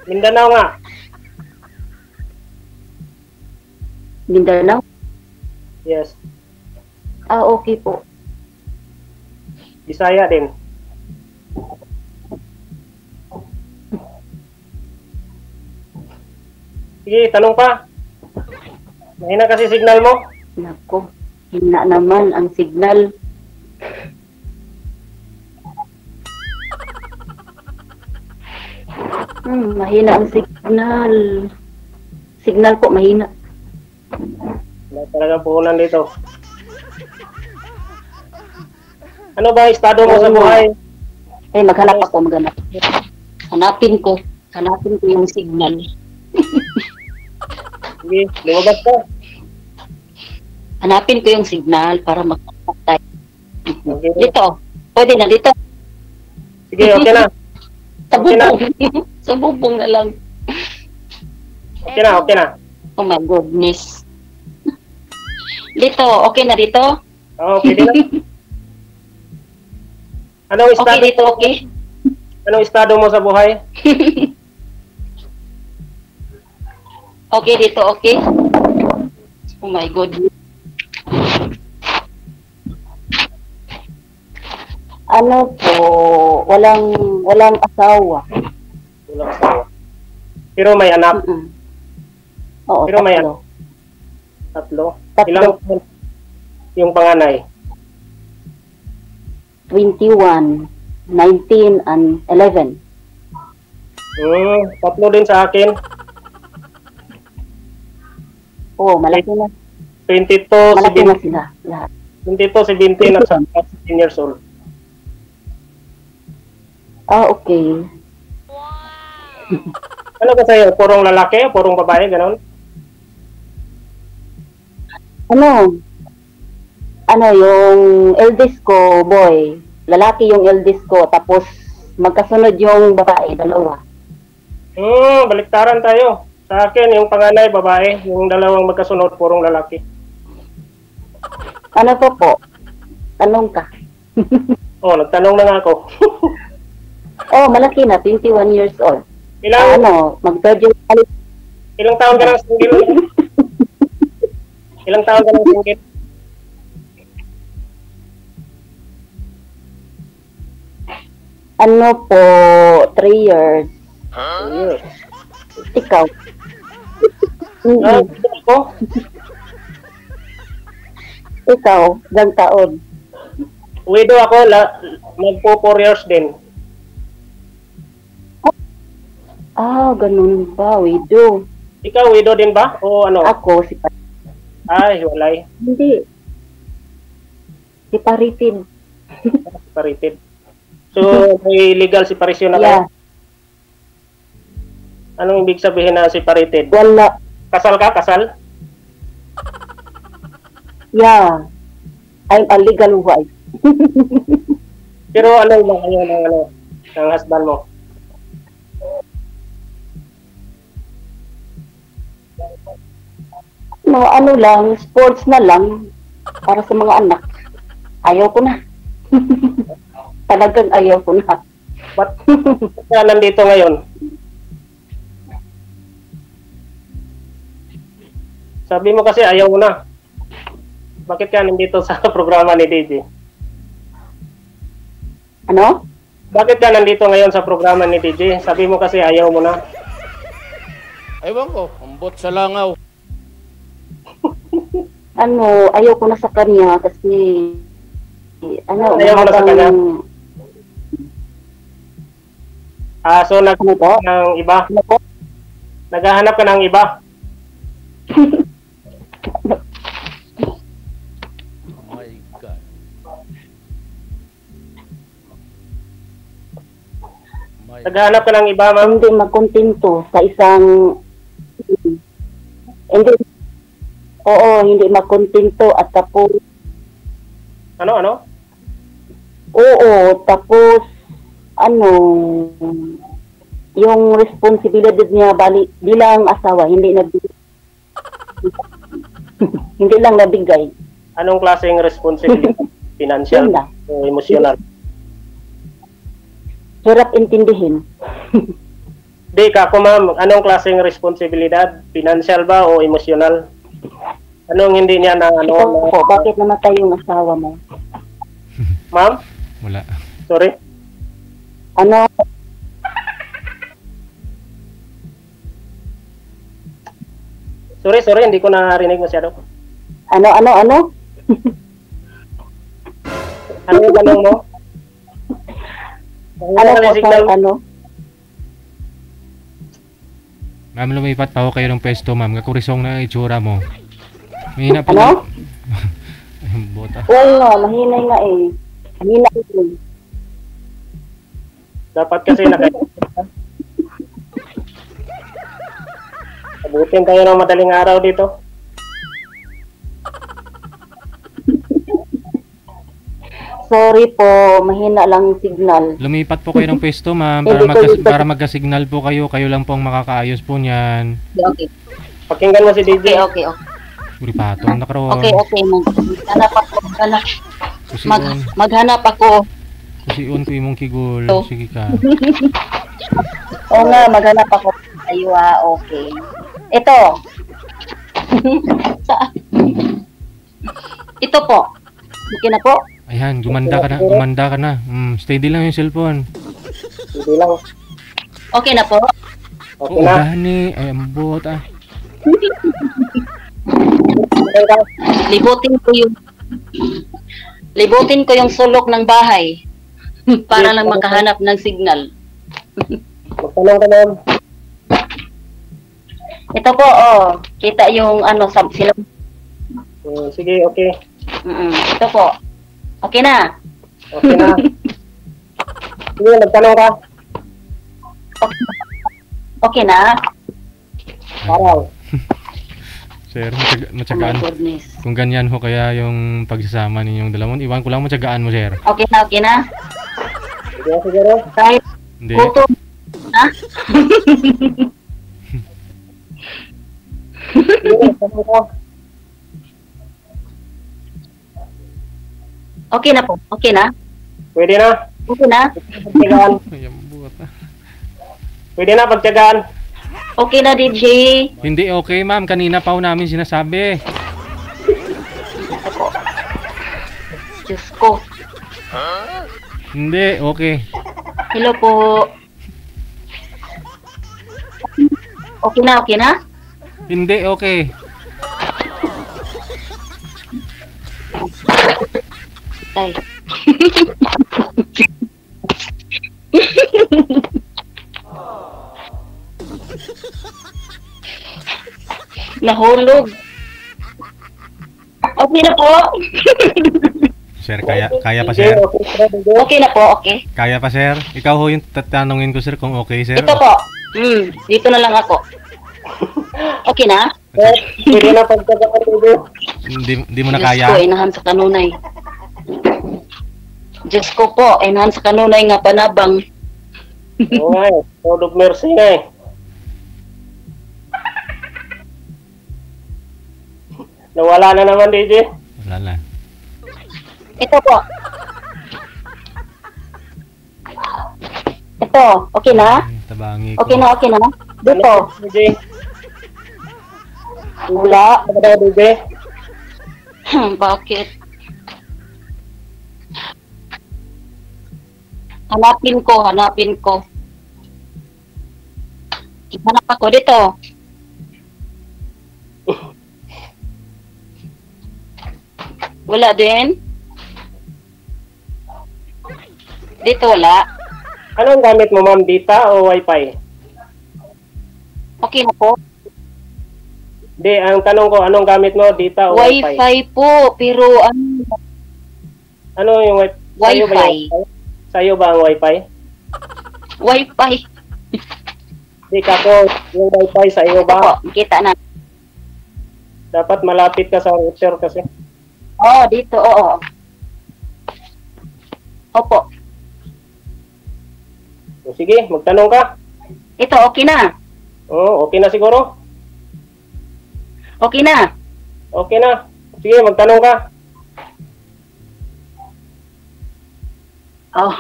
Mindanao nga. Mindanao? Yes. Ah, okay po. Bisaya din. Sige, tanong pa. Mahina kasi signal mo. Nako, hina naman ang signal. Mahina ang signal. Signal po, mahina. Wala talaga puhunan dito. Ano ba estado mo sa buhay? Eh, maghanap ako, maghanap. Hanapin ko yung signal. Sige, lumabas ka. Hanapin ko yung signal para magpapatay. Okay. Dito. Pwede na dito. Sige, okay na. Sa Okay na. bubong. Sa bubong na lang. Okay na, okay na. Oh my goodness. Dito. Okay na dito? Oo, pwede na. Anong Okay estado? dito, okay? Anong estado mo sa buhay? Okay dito, okay? Oh my goodness. Ano po, walang asawa. Walang asawa. Pero may anak. Oo, Pero may tatlo. Tatlo. Tatlo. Ilang yung panganay? 21, 19, and 11. Tatlo din sa akin. Oo, malaki na. 22, Malaki na 17, sila. Lahat. 22, 17 at 16 years old. Ah, okay. Ano ba sa'yo? Purong lalaki? Purong babae? Ganon? Ano, yung eldest ko, boy. Lalaki yung eldest ko. Tapos, magkasunod yung babae, dalawa. Baliktaran tayo. Sa akin, yung panganay, babae. Yung dalawang magkasunod, purong lalaki. Ano po? Tanong ka. Nagtanong na nga ako. Oh, malaki na, 21 years old. Mag-graduate. Ilang taon ka ng single? Ilang taon ka ng single? Ano po, 3 years. 2 years. Ikaw? Ako? Ikaw, ilang taon? Widow ako, magpo 4 years din. Ah, ganun ba, widow? Ikaw, widow din ba? O ano? Ako, si Ay, walay. Hindi. Separated. Separated. So, may legal separation na kayo? Yeah. Anong ibig sabihin na separated? Wala. Kasal ka? Kasal? Yeah. I'm a legal wife. Pero ano lang kayo ng husband mo? No, ano lang, sports na lang para sa mga anak. Ayaw ko na. Talagang ayaw ko na. Ba't ka nandito ngayon? Sabi mo kasi ayaw mo na. Bakit ka nandito sa programa ni DJ? Ano? Bakit ka nandito ngayon sa programa ni DJ? Sabi mo kasi ayaw mo na. Ewan ko, ambot sa langaw. Ano, ayaw ko na sa kanya kasi Ayaw mo na sa kanya? So naghahanap ka ng iba? Naghahanap ka ng iba? Oh my God. Naghahanap ka ng iba, ma'am? Hindi magkontento sa isang hindi magkontento at tapos Ano? tapos yung responsibilidad niya bilang asawa hindi hindi lang nabigay. Anong klaseng responsibility? Financial Yun na. o emotional? Hirap intindihin. Di ka ko ma'am, anong klaseng responsibilidad? Financial ba o emosyonal? Anong hindi niya na ano? Ikaw po, bakit namatay yung asawa mo? Ma'am? Wala. Sorry? Ano? Sorry, hindi ko narinig masyado. Ano? Ano yung tanong mo? Ano Ano po, signal? sir? Ano? Ma'am, lumipat pa ako kayo ng pwesto, ma'am. Kakurisong na itsura mo. Mahina pa Ano? Ay, bota. Wala, mahina nga eh. Mahina eh. Dapat kasi abutin tayo ng madaling araw dito. Sorry po, mahina lang signal. Lumipat po kayo ng pwesto, ma'am. Para magka-signal po kayo. Kayo lang po ang makakaayos po niyan. Okay. Pakinggan mo si DJ. Okay. Uri patong na karoon. Okay. Maghanap ako. Kusion. Maghanap ako. Kusion ko imong kigol. Oh. Sige ka. Oo nga, maghanap ako. Aywa, okay. Ito. Ito po. Okay na po? Ayan, gumanda ka na. Steady lang yung cellphone. Hindi lang. Okay na po? Okay Oo, na. gani. Ay, ambot ah. Okay na. Libutin ko yung sulok ng bahay para lang makahanap ng signal. Magtanong ka ma'am. Ito po, kita yung sila. Sige, okay. Ito po. Okay na. Okay na. Sige, magtanong ka. Okay na. Parang. Sir, Oh my matyagaan. goodness. Kung ganyan ho kaya yung pagsasama ninyong dalawon, iwan ko lang matyagaan mo, sir. Okay na. Sige, siguro. Kahit Hindi. gutom. Ha? Sige, magtanong ka. Okay na po. Okay na. Pwede na. Okay na. Pagtyagaan. Ay, ambot ah. Pwede na pagtyagaan. Okay na, DJ. Hindi okay, ma'am. Kanina pa ho namin sinasabi. Diyos ko. Hindi, okay. Hello po. Okay na? Hindi, okay. Ay. Nahulog. Okay na po. Sir, kaya pa, sir? Okay na po, okay. Kaya pa, sir? Ikaw ho yung tatanungin ko, sir, kung okay, sir? Ito po. Dito na lang ako. Okay na? Pwede na pagtyagaan. Hindi mo na Diyos kaya? ko, inahan sa kanunay. Diyos ko po, inahan sa kanunay nga panabang. Oo nga eh. Lord of mercy nga eh. Nawala na naman, DJ. Wala na. Ito po. Ito, okay na? Ay, tabangi ko. Okay na? Dito. DJ. Wala. Ano ba, DJ? Bakit? Hanapin ko. Hanap ako dito. Wala din? Dito wala? Anong gamit mo, ma'am? Data o Wi-Fi? Okay na po? Di, ang tanong ko, anong gamit mo? Data o Wi-Fi? Wi-Fi po, pero Ano yung Wi-Fi? Sa'yo ba Wi-Fi. yung Wi-Fi? Sa'yo ba ang Wi-Fi? Wi-Fi. Di ka ko, yung Wi-Fi sa'yo Ito po, ba? kita na. Dapat malapit ka sa router kasi. Oh, dito, oo. Opo. O, sige, magtanong ka. Ito, okay na. Oo, okay na siguro? Okay na. Okay na. Sige, magtanong ka. Oh.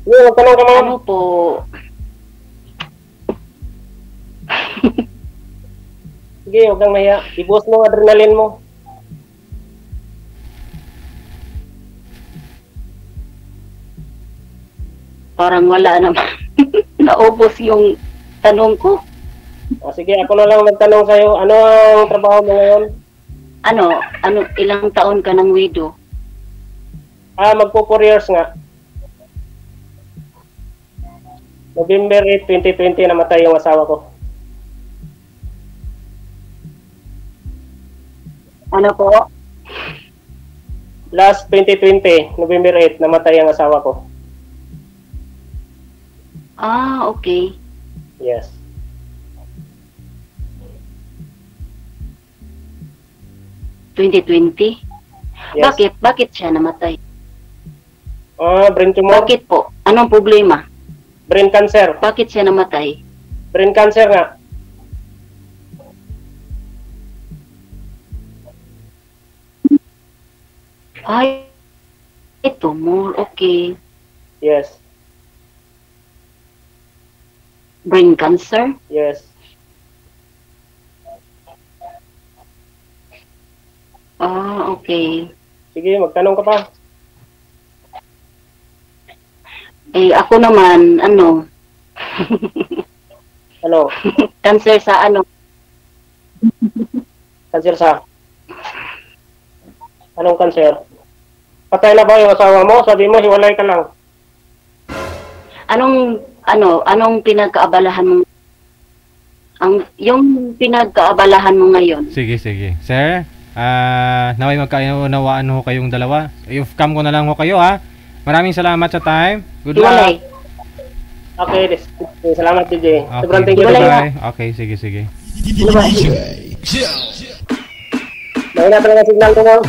Sige, magtanong ka ma'am. Ano po? Sige, huwag kang mahiya. I-boost mo ang adrenaline mo. Parang wala naman. Naubos yung tanong ko. O, sige, ako na lang magtanong sa'yo. Ano ang trabaho mo ngayon? Ilang taon ka ng widow? Magpo 4 years nga. November 8, 2020 namatay yung asawa ko. Ano po? Last 2020, November 8, namatay ang asawa ko. Okay. Yes. (2020) Yes. Bakit siya namatay? Brain tumor. Bakit po? Anong problema? Brain cancer. Bakit siya namatay? Brain cancer nga. Ay, tumor. Okay. Yes. Brain cancer? Yes. Okay. Sige, magtanong ka pa. Ako naman, Ano? cancer sa Cancer sa? Anong cancer? Patay na ba yung asawa mo? Sabi mo, hiwalay ka lang. Anong pinagkaabalahan mo? Yung pinagkaabalahan mo ngayon? Sige. Sir, naway magkaunawaan ho kayong dalawa. I-off-cam ko na lang ho kayo ha. Maraming salamat sa time. Good luck. Hiwalay. Okay, salamat DJ. Okay. Sobrang thank you. Bye-bye. Okay, sige. Hiwalay. Mahina talaga signal ko mo.